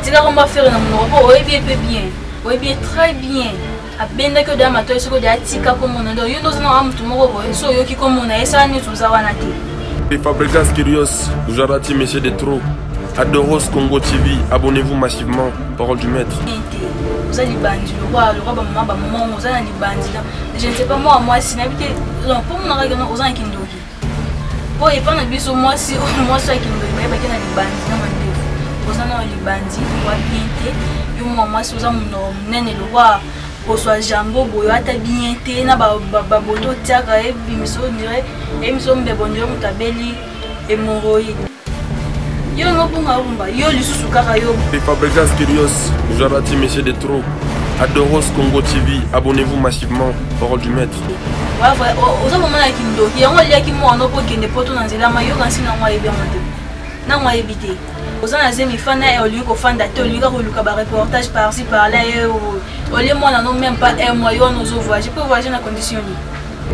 Tu vas comment faire dans mon robot, oui bien bien. Oui bien très bien. A benda que dans ma toile ce que j'ai tika comme on a do yo nous na am tout mon robot so yo qui comme on a essa ni tout ça wana te. Les Fabregas Kyrios, Jarati Messieurs des Trop, Adoros Congo TV, abonnez-vous massivement, parole du maître. Vous allez bandit, le roi maman, vous allez bandit. Je ne sais pas moi si n'habitez, non, pour mon regard, aux gens qui nous disent. Pour y prendre un biseau, moi si, moi soit qui nous disent, mais il y a des bandits, non, mais vous allez les bandits, vous voyez bien, et moi si vous avez mon le roi, pour soit jambo, boyo, à ta bien été, n'a pas boto, tiens, et bimeso, dirait, et me sommes bébonniers, mon tabelli, et mon roi. Les Fabregas Kyrios, Jarati Messieurs des Trop, Adoros Congo TV, abonnez-vous massivement, parole du maître.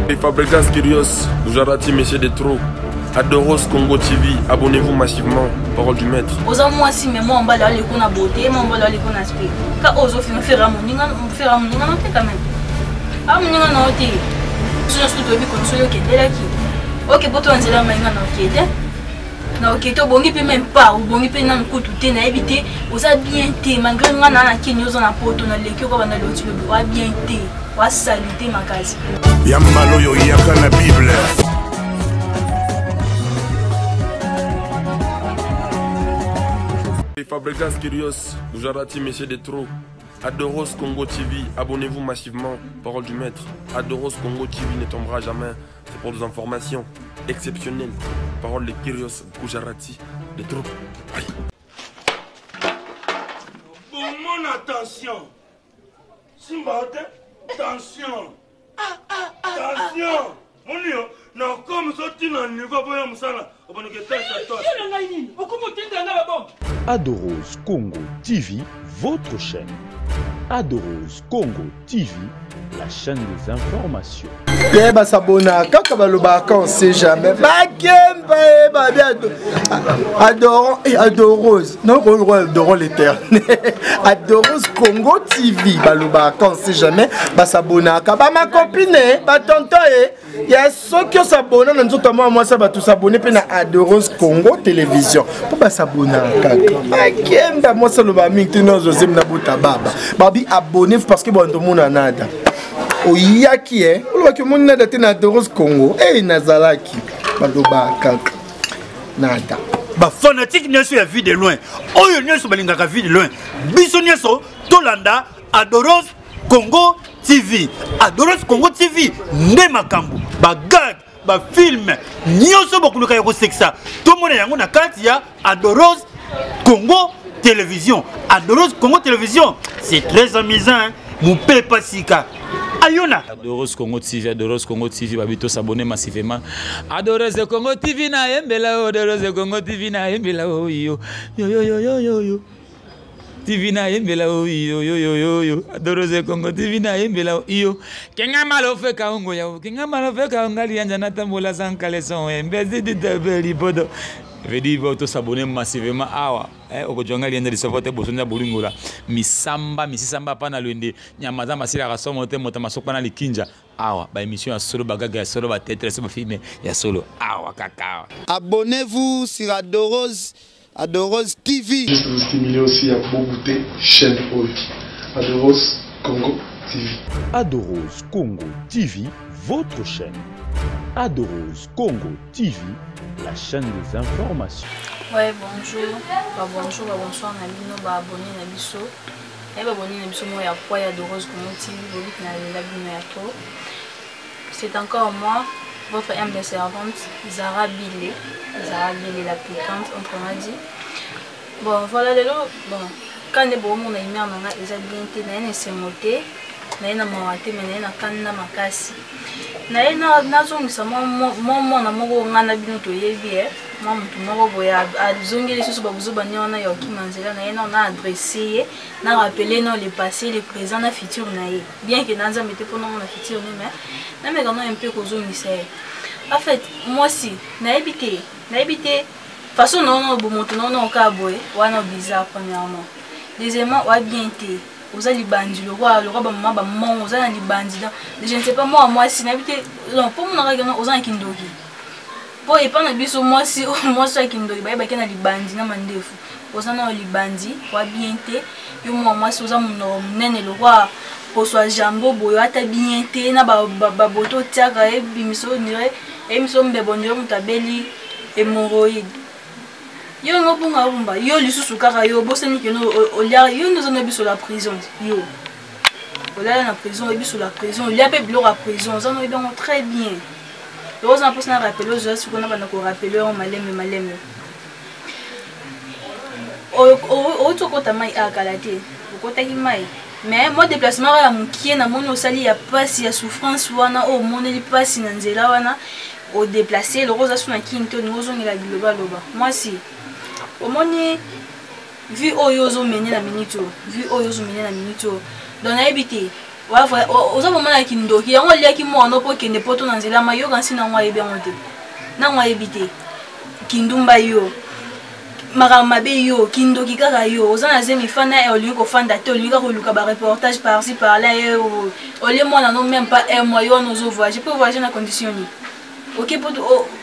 Les Fabregas Kyrios, Jarati Messieurs des Trop, Adoros Congo TV, abonnez-vous massivement, parole du maître. Aux hommes, moi si, mais moi on va aller qu'on a beauté, moi on va aller qu'on a aspect. Quand aux autres, on fait un moninga, quand même. Ah, moninga, non, t'es. Je suis tout au but, comme celui qui est là qui. Ok, pour toi, on s'est là, mais non, qui est. Non, ok, toi, bon, il peut même pas, ou bon, il peut n'en coûter, tu t'es évité. Vous avez bien été, malgré que nous avons qui nous en apporte, on a l'équipe, on a l'autre, on a bien été. On a salué ma case. Yamalo yo yaka na Bible. Les Fabregas Kyrios, Jarati Messieurs des Trop, Adoros Congo TV, abonnez-vous massivement, parole du maître. Adoros Congo TV ne tombera jamais, c'est pour des informations exceptionnelles. Parole de Kyrios, Jarati, des Trop. Bon, mon attention. Simba, attention. Attention. Mon Dieu, non, comme ça, tu n'as pas besoin de ça. Adoros Congo TV, votre chaîne. Adoros Congo TV, la chaîne des informations. Bah s'abonner quand on sait jamais. Adorons et Adoros. Non, adorons l'éternel. Adoros Congo TV. Bah on sait jamais. Bah s'abonner quand ma copine, bah tonton il y a ceux qui s'abonnent, notamment moi ça va tout s'abonner puis na Adoros Congo Télévision. Pour bah s'abonner quand moi ça le va maintenant José Nabuta baba. Babi abonnez parce que bon tout le monde en a. Oyaki on que mon nada te na Adoros Congo nazalaki baloba kaka nada ba fanatique nyeso ya vie de loin oyo nyeso balingaka vie de loin biso nyeso tolanda Adoros Congo TV. Adoros Congo TV nde makambo ba gag ba film nyoso bokuluka yako sexa to mona yango na kati ya Adoros Congo Télévision. Adoros Congo Télévision, c'est très amusant hein? Mon père pasika Ayona. Adoros Congo TV, Adoros Congo TV, babito s'abonner massivement. Adoros Congo TV na embela, Adoros Congo TV na embela yo yo yo yo yo yo. TV na embela yo yo yo yo. Adoros Congo TV na embela yo. Kenga malo fe kaungo ya, kenga malo fe kaungali anja na tambola sankale son embezi de tabeli bodo. Vedi voto s'abonner massivement awa okojonga lienda lisovote bosonja bolingola misamba pana lwende nyamaza masira ka somo te mota masokwa na likinja awa ba émission ya solo bagaga ya solo ba tetre so filme ya solo awa kaka. Abonnez-vous sur Adoros TV. Juste vous stimuler aussi à beaucoup chaîne Adoros Congo TV. Adoros Congo TV, votre chaîne. Adoros Congo TV, la chaîne des informations. Ouais, bonjour. Bonjour, bonsoir, Nabino, abonné Nabiso. Abonné Nabiso, moi, il y a Adoros Congo TV, c'est encore moi, votre âme de servante, Zara Bilé. Zara Bilé, la piquante, autrement dit. Bon, voilà, bon, quand les beaux mon ami, on a déjà bien été, c'est monté. Naina mawate menena kanna makasi naina nazongisa mona moko ngana bino to yebi mutu moko boya azongeli susu babuzuba nyona ya kimanzela naina na adresser na rappeler non le passé le présent na futur naie bien que nanza mette pour non na futur mais na me gana un peu kozongisa en fait moi si na habité façon non bon moto non ka boy wana bizarre premièrement Deuxièmement, on a bien été. Vous avez libandi, le roi, maman, maman, vous avez libandi. Je ne sais pas, moi, si n'habitez. Non, pour mon regard, vous avez un kindogi. Pour y prendre un biso, moi, si, moi, je suis un kindogi, bah, il y a un libandi, n'a pas de défaut. Vous avez un libandi, vous avez bien été. Et moi, si vous avez mon nène, le roi, pour soit jambo, vous avez bien été, n'a pas de boto, tiaga, et bimiso, et miso, mbébonio, mutabeli, hémorroïde. Yo no bunga rumba yo lisusu kaka yo bosani ke no olia yo nous on a sur la prison yo olia na prison et sur la prison il y a peu bilo la prison ça nous est donc très bien yo ça peut na rappeler je suis qu'on a pas ko rappeler on malem o to ko tamai akalate ko ta himai mais moi déplacement ya mukie na mono sali ya passe ya souffrance wana o moneli passe na nzela wana au déplacer le rose sur na kinto nous on la global loba moi si au moni vu oyozo mené la minute vu oyozo mené la minute dans habité wa vrai oza mona kindoki yango liaki mono po kende poto na nzela mayo kansi na ngwa ebe onte na ngwa ebité kindumba yo mabe yo kindoki kaka yo oza na zemi fana e olingo fanda te olinga ko luka ba reportage par-ci par-là o le mona non même pas un mois yo nous voyager pour voyager na condition ni ok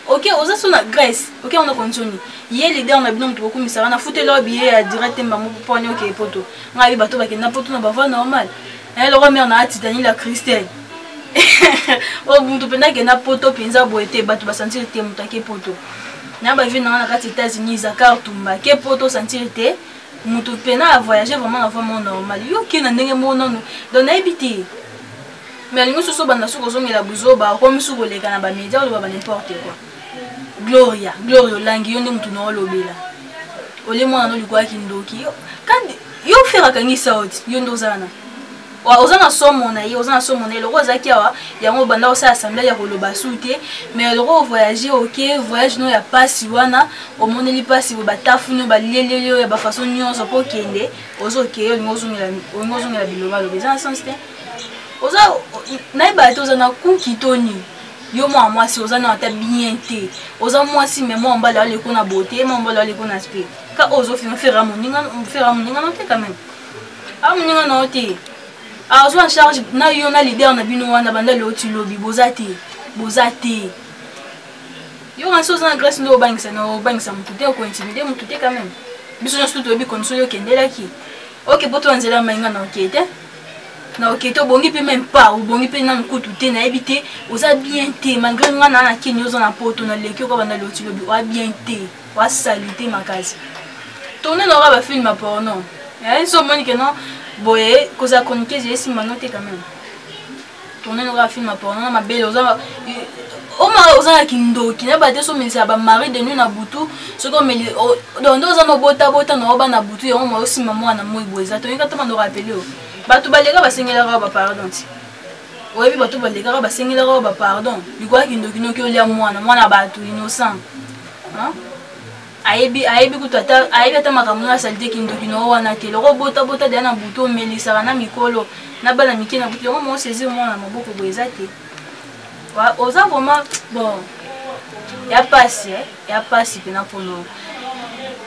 ok oza so na Grèce ok on a condition ni hier les deux on a bien beaucoup mais ça va na foutre leur billet directement pour pogno ke poto ngai bato ba kenda poto na bava normal et le roi mère na Titanie la Christelle o buntu penda ke na poto penza boete bato ba sentir te mutake poto na ba vina na kati États-Unis za kartumba ke poto sentir te mutu pena voyager vraiment normal yo ke na ndenge mono donc na habité mais nous sommes dans la la bouzoba comme sur les canabas médias ou n'importe quoi Gloria langi yonde mutu no lobela ole mwana no likwa kindoki kandi yo fera kangi saudi yondo zana wa ozana somo na le rose akiwa ya ngo banda osa assemblée ya koloba soute mais le roi voyager OK voyage no ya passe wana o moneli passe bo batafu no ba lelelyo ya ba façon nyonso po kende ozo ke ngozungela biloba lo bezana sens te oza naïba to zana kunkitoni yo moi si oza na ta bien te oza moi si mais moi on va aller ko na beauté moi on va aller ko na aspect ka ozo faire moninga non te quand même moninga non te ozo en charge na yo na leader na bino wana banda le oti lobi bozate yo en chose na Grèce no bangisa mutute ko intimider mutute quand même biso juste to bi condition yo kendela ki OK poto nzela mainga na OK te na OK to bongi pe même pas ou bongi pe na nkutu te na ebité oza bien te malgré nga na Kenya oza na poto na leki ko banda loti lobi wa bien te wa salute makazi tourner na ba film porno so moni que non boye koza chronique j'ai si manote quand même tourner na film porno na mabele oza oza kindoki na ba te so melisa ba mari de nuit na butu so ko meli donc oza no bota na oba na butu yo mo aussi maman na moi boeza to yika to mando rappeler bato balega basengela ba pardon ti oyebi bato balega basengela ba pardon likwa kindoki no ki olia mwana bato innocent ayebi kutata ayebi ata makambo na salite kindoki no wana te loko bota de na buto melisa na mikolo na bala mikina buto yo mo saisir mwana maboko boeza te wa oza vraiment bon ya passe pena pono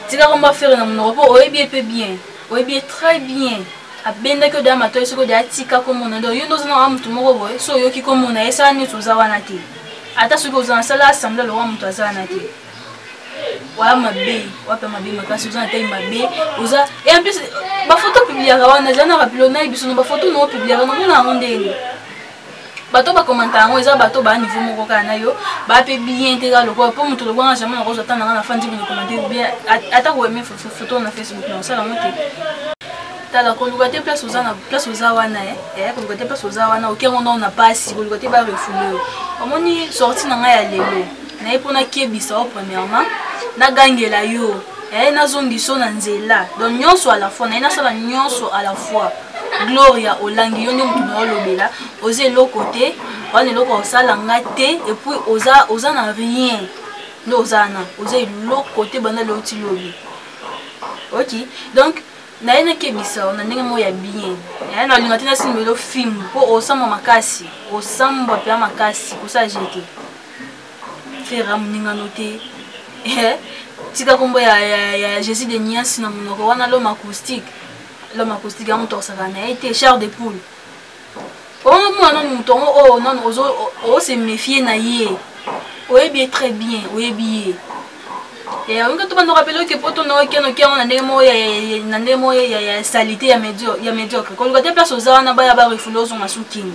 tika komba faire na monoko oyebi pe bien oyebi très bien abenda ko da mato esoko da tika ko mona ndo yo ndozo na mtu moko boy so yo ki ko mona esa ni tuza wana te ata soko za sala assemblée lo wa mtu azana te wa mabe makasi uza te mabe uza et en plus ba photo publier wana jana rapilo na biso no ba photo no publier no na ngondeni bato ba commenter ngo eza bato ba niveau moko kana yo ba pe bien te ga lokwa po mutu lokwa nga jamais na ko zata na fandi bi commenter bien ata ko aimer photo na Facebook na sala mote tala ko lugate place oza wana ko lugate place oza wana OK on a pas si ko lugate ba refoulé omoni sorti na nga ya lelo na epona kebisa au premièrement na gangela yo na zongi so na nzela donc nyonso à la fois na sala nyonso à la fois Gloria olangi yo nyo mutu no lobela oze lo côté wana lo ko sala ngate et puis oza na rien ndo ozana oze lo côté bana lo ti lobi OK donc na ene kebisa na ndenge mo ya bien na linga tina simelo film po osamba makasi osamba pe makasi ko sa jeté faire muninga noté tika kombo ya Jésus de Nias na monoko wana lo acoustique l'homme acoustique à mon torse a été chair de poule. Oh non, non, on se méfier naïe. Oui, bien, très bien, oui, bien. Et on peut nous rappeler que pour ton nom, on a des mots, il y a salité, il y a médiocre. Quand on a des places aux arts, on a des refoulos, on a soutenu.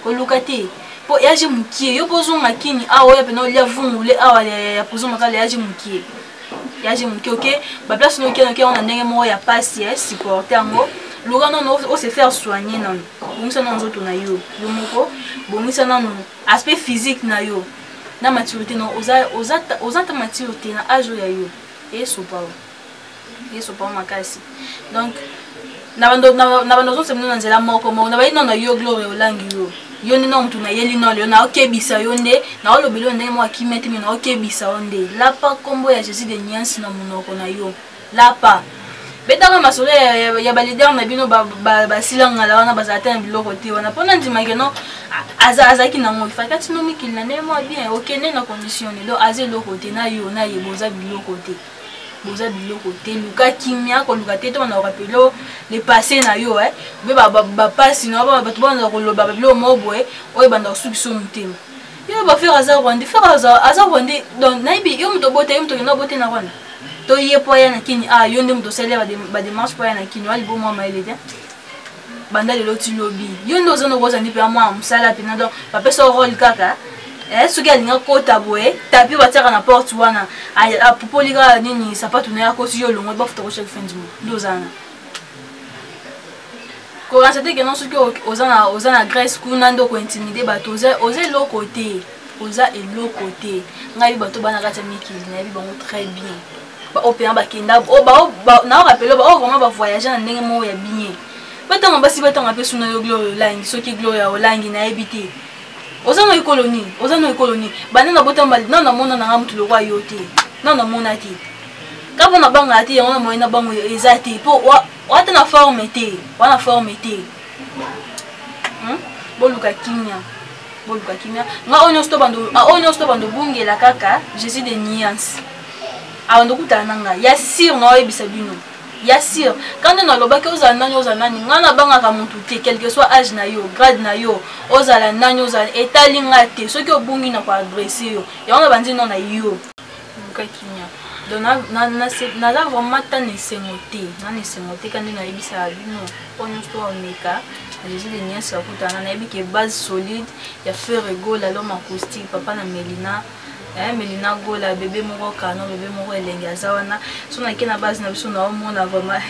Quand on a des pour agir moukier, yo posons ma kini, ah ouais, ben non, il y a vous, ah ouais, posons ma cale, agir moukier. Yagir moukier, ok, bah place nous qui on a des mots, il y a pas si supporter en haut. L'oran non, on se faire soigner non. Bon ça non autres na yo, le moko, bon ça non aspect physique na yo. Na maturité non, osa ta maturité na âge ya yo. Et so pas makasi. Donc na bando se mna nzela moko mo na ba ino na yo glory olangi yo. Yo ni non tuna yeli non le na okebisa yo nde na olobelo nde mo akimete mi na okebisa onde. La pa kombo ya Jésus de Niance na monoko na yo. La pa betanga masole ya balidar na bino ba silanga la wana bazata biloko te wana pona ndima ke no azaki na mo ifaka tino mikili na nemo bien okene na condition do aze loko te na yo na yeboza biloko te boza biloko te luka kimia ko luka te to na rapelo le passé na yo be ba passe no ba to bana ko lo ba bilo mobo o banda suki so mutema yo ba faire azar wande donc naibi yo mto bote yo mto na bote na wana to ye poya na kini yo ndem to sele ba démarche poya na kini wali bo mo ma elete banda le loti lobby yo ndo zo no goza ndi pe moi musala pe na donc ba pesa rôle kaka ce qu'elle n'a pas taboué tapi bataka na porte wana a popoliga nini sapatu na yako si yo longo ba futa ko chaque fin du mois dozana ko rasate que non ce que ozana Grèce kuna ndo ko intimider bato oza le côté ngai bato bana kata mikili na bi bango très bien ba opéra ba kenda ba na rappelle ba vraiment ba voyager na ndenge mo ya bien batanga basi batanga pe suna yo glory langi soki glory ya olangi na ebité ozano colonie bana na bota mbali na mona na ngamutu lo kwa yote na mona ti kabo na banga ti ona moina bango ezati po wata na forme te boluka kimia nga onyo sto bando bungela kaka Jésus de Niance ando kutana nga ya sir na ebisa bino ya sir quand on a lobaki ozanani ngana banga ka muntu te quel que soit âge na yo grade na yo ozala nani ozala etalinga te soki obungi na ko agresser yo ya on a bandi non na yo mukakinya donc na la vraiment tane sengote quand on a ebisa bino onyo sto omeka Jésus de Niance akutana na ebike base solide ya faire égale à l'homme acoustique papa na Melina Gola bébé moko kano bébé moko elenge azawana sona kena base na biso na omona vraiment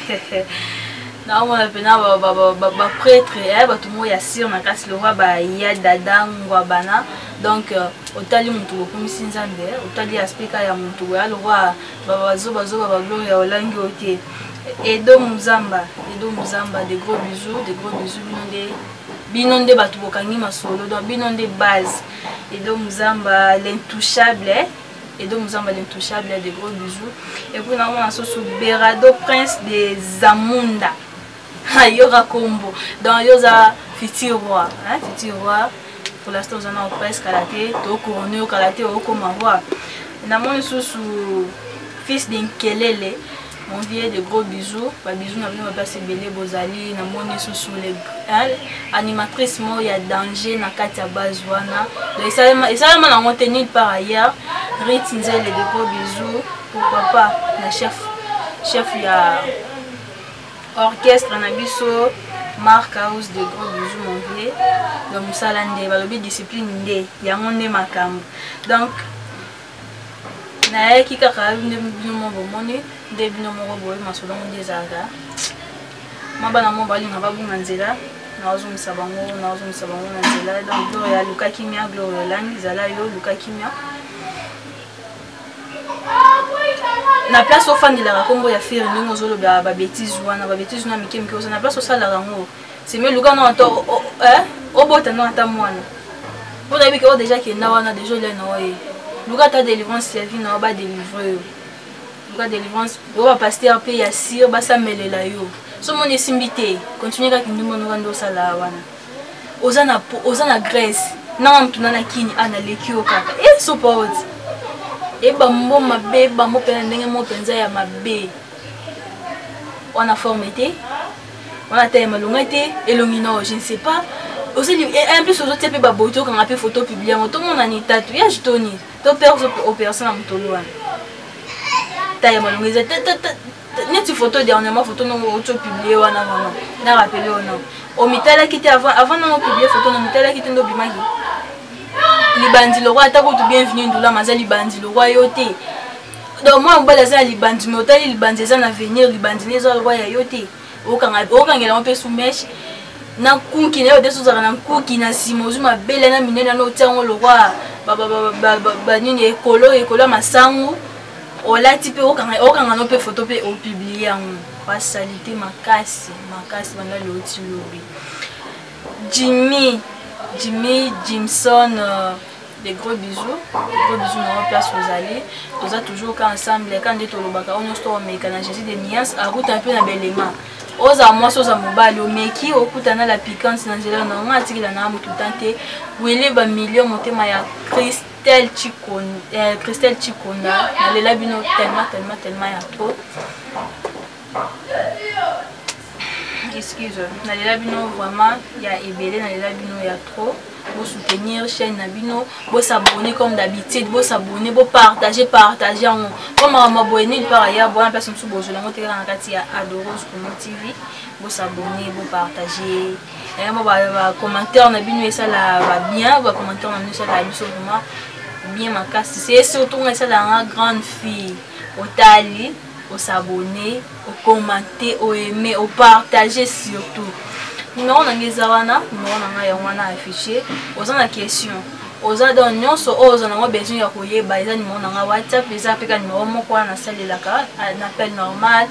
na omona pena ba prêtre ba tumo ya sir na kasi le roi ba ya dadangwa bana donc otali mutu okomisi nzambe otali aspect ya mutu ya le roi bazo ba gloire ya olangi ote Edo Muzamba des gros bisous binonde batu bokangi masolo donc binonde base Edo Muzamba l'intouchable des gros bisous et puis on a soso Berado prince des Zamunda Yora Combo dans Yosa Fiti roi pour l'instant on a presque karaté to couronné au karaté au komavoi na mon soso fils d'Inkelele mon vieux de gros bisous na bien va passer belé bozali na moni sous les animatrice mo ya danger na kati ya base wana donc ça na maintenir par ailleurs Ritinzele de gros bisous pourquoi pas na chef ya orchestre na biso Mark House de gros bisous mon vieux donc musala nde balobi discipline nde yango nde makambo donc na ki kaka bino mo bomoni de bino mo boye masolo nde zaga mabana mo bali na babunga nzela na ozumisa bango na nzela donc gloire ya luka kimia gloire langi zala yo luka kimia na place au fan de la kombo ya faire ndingo zolo ba bêtise wana mikemike oza na place au sala rango c'est mieux luka no to obota no ata mwana bona biki o déjà que na wana déjà là no luka ta délivrance ya vie na ba délivrer luka délivrance o ba pasteur pe ya sir ba samelela yo so mon esimbité continuer ka kindimo no ndo sala wana oza na Grèce na mtu na kini ana lekio kaka support bambo mabe bambo pena ndenge mo penza ya mabe wana formité on a tellement longité et l'ongino, je ne sais pas. Aussi, en plus, aux autres, il y a des quand on a fait photo publiée, tout le monde a une tête, il y a juste une personne à Moutolo. Il y a une photo dernièrement, photo non publiée, on a rappelé ou non. Au mitala qui était avant non publié photo, au mitala qui était no bimagi. Libandi le roi, t'as tout bienvenue, nous là, mais libandi le royauté. Donc moi, on va laisser libandi, mais autant libandi ça na venir, libandi les autres royauté. Aucun on peut soumettre. Na kuki na yote sozaka na kuki na simozu mabele na minene na otiango le roi ba nini ekolo masango olati pe okanga no pe photo pe o publier yango ba salité makasi bana le oti lobi Jimson des gros bisous na place aux allées tous a toujours quand ensemble quand de tolobaka on store américain na Jésus des nuances à route un peu na belema oza moi soza mobali omeki okutana la piquante na nzela na nga atikila na mutu tante wele ba million motema ya Christelle Chikonda na lela bino tellement ya trop excuse na lela bino vraiment ya ebele na lela bino ya trop pour soutenir chaîne Nabino, pour s'abonner comme d'habitude, pour s'abonner, pour partager en comme m'abonner par ailleurs, pour une personne sous bonjour, la montée dans la carte Adoros TV, pour s'abonner, pour partager, et moi commentaire Nabino et ça là va bien, va commentaire Nabino ça là vraiment bien ma casse, c'est surtout ça la grande fille, au tali, au s'abonner, au commenter, au aimer, au partager surtout. Numéro na ngezawana, numéro na yangwana affiché. Oza na question. Oza don nyonso oza na besoin ya koyeba eza numéro na WhatsApp, eza peka numéro moko na salelaka, un appel normal.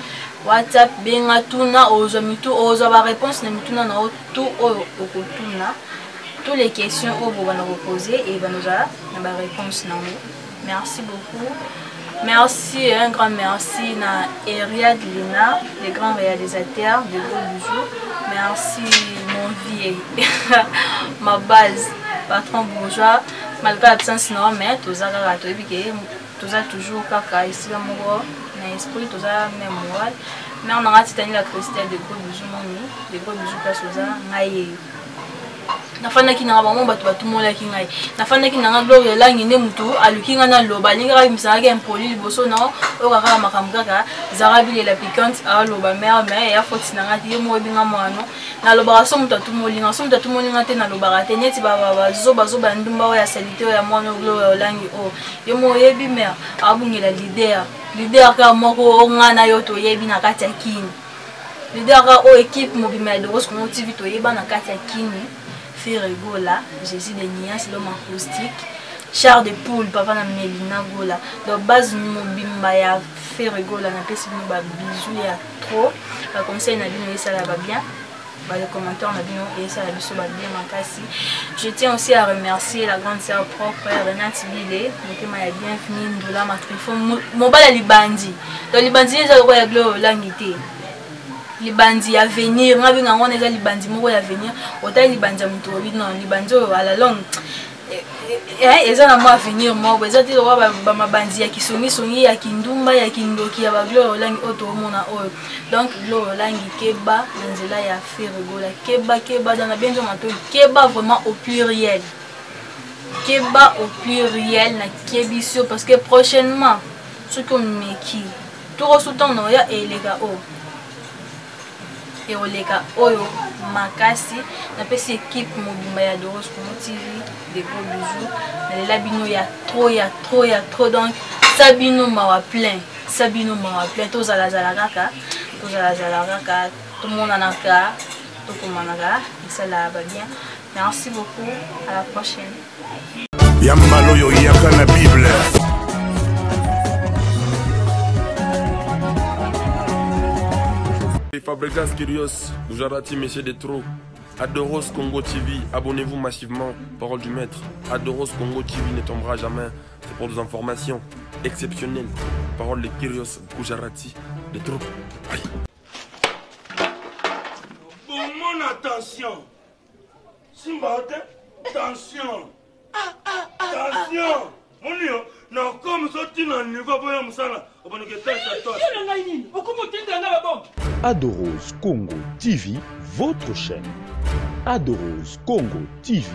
WhatsApp benga tuna oza mitu oza ba réponse na mituna na tout okotuna. Toutes les questions vous va nous poser et va nous avoir na réponse na vous. Merci beaucoup. Merci, un grand merci à Eriad Lina, les grands réalisateurs, de gros bisous. Merci mon vie, ma base, patron bourgeois. Malgré l'absence, non, mais tout a toujours caca ici, mon esprit, tout a même moral. Mais on a titanié la Christelle, de gros bisous, mon ami, de gros bisous, parce que ça, nafanda ki nanga bango bato batumola ki ngai nafanda ki nanga gloire langi ne mutu aluki nga na loba linga misaka impoli liboso na okaka makambo kaka zarabi la piquante a loba mère ya foti nanga ti mo binga mwano na loba so mutu atumolinga te na loba te neti bazo bandumba ya salite ya mwano gloire langi o yo mo yebi mère abungela leader ka moko ngana yo to yebi na kati ya kini leader ka o équipe mobima de Adoros Congo TV to yeba na kati ya kini Fere Gola, Jésus de Nias, l'homme acoustique, Char de Poule, papa na Melina Gola. Donc, base Mobimba ya Fere Gola, na pesi nous bisous ya trop. Le conseil na bino et ça va bien. Les commentaires na bino et ça la biso va bien makasi. Je tiens aussi à remercier la grande sœur propre Renate Bilé, qui m'a bienvenue Ndola Matrifon. Mon bal libandi. Donc libandi les a ya gloire langité. Libandi à venir, on a vu qu'on est libandi moko à venir, autant libandi à muto non libandi à la longue. Et ça n'a pas à venir moi, ils ont dit que ma bandi à qui songi à kindumba à kindoki à gloire langue auto mona oil. Donc gloire langue keba nanzela ya faire rigola keba dans la bien de mato keba vraiment au pluriel. Keba au pluriel na kebisio parce que prochainement ce qu'on meki tout resoutant non ya et les gars oh et oleka oyo makasi na pesi équipe mobimba ya Adoros Congo TV des gros bisous na lela bino ya trop donc sabino mawa plein to zala kaka tout le monde en a ka tout komanaka et ça là va bien. Merci beaucoup, à la prochaine. Yambalo yo yaka na Bible. Fabregas Kyrios, Jarati, messieurs des trop. Adoros Congo TV, abonnez-vous massivement. Parole du maître. Adoros Congo TV ne tombera jamais. C'est pour des informations exceptionnelles. Parole de Kyrios Gujarati, des troupes. Aïe. Bon, mon attention. Simba, attention. Attention. Mon Dieu, non, comme ça, tu n'as pas de niveau pour y aller. On va nous quitter. Adoros Congo TV, votre chaîne. Adoros Congo TV,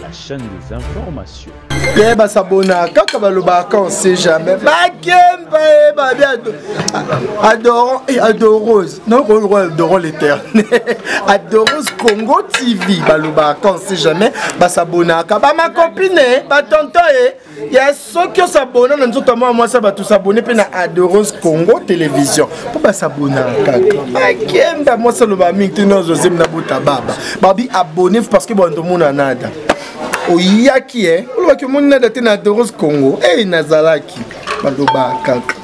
la chaîne des informations. Yeba sabona kaka balobaka on sait jamais. Bakemba eba bien. Adorons et Adoros. Non, adorons l'éternel. Adoros Congo TV balobaka on sait jamais. Basabona kaba ma copine, ba tonton Il y a ceux qui s'abonnent, nous sommes moi ça va tous s'abonner puis na Adoros Congo Télévision. Pour s'abonner kaka. Moi ça le ba mingi tino José na buta baba. Babi abonné parce que bon tout le monde en a. Oyaki on voit que mon nada te na Adoros Congo nazalaki baloba kaka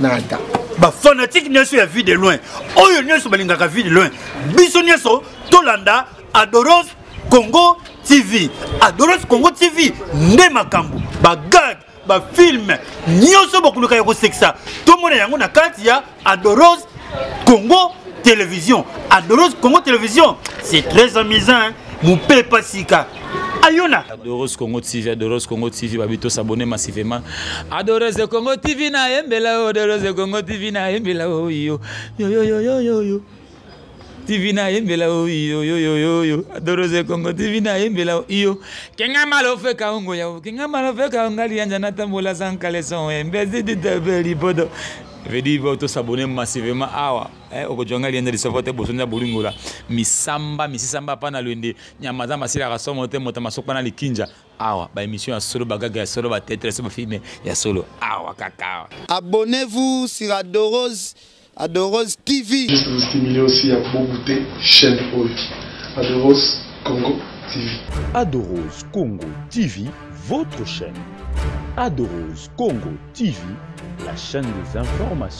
nada ba fanatique nyeso ya vie de loin oyo nyeso balingaka vie de loin biso nyeso tolanda Adoros Congo TV. Adoros Congo TV nde makambo ba gag ba film nyoso bokuluka yako sexa to mona yango na kati ya Adoros Congo Télévision. Adoros Congo Télévision, c'est très amusant hein? Moupé pasika Ayona. Adoros Congo TV, Adoros Congo TV, babito s'abonner massivement. Adoros Congo TV na yembela, Adoros Congo TV na yembela, yo yo yo yo yo yo yo. TV na yembela, yo yo yo yo yo. Adoros Congo TV na yembela, yo. Kenga malo fe kaungo ya, kenga malo fe kaungali anja natambola sans caleçon, mbezi de tabeli podo. Vedi voto s'abonner massivement awa okojonga lienda lisovote bosonya bolingola misamba pana lwende nyamaza masira kasomo te mota masokpa na likinja awa ba émission ya solo bagaga ya solo ba tetre ba filme ya solo awa kaka. Abonnez-vous sur Adoros TV. Juste vous stimuler aussi à Boubouté chaîne Oki. Adoros Congo TV. Adoros Congo TV, votre chaîne. Adoros Congo TV, la chaîne des informations.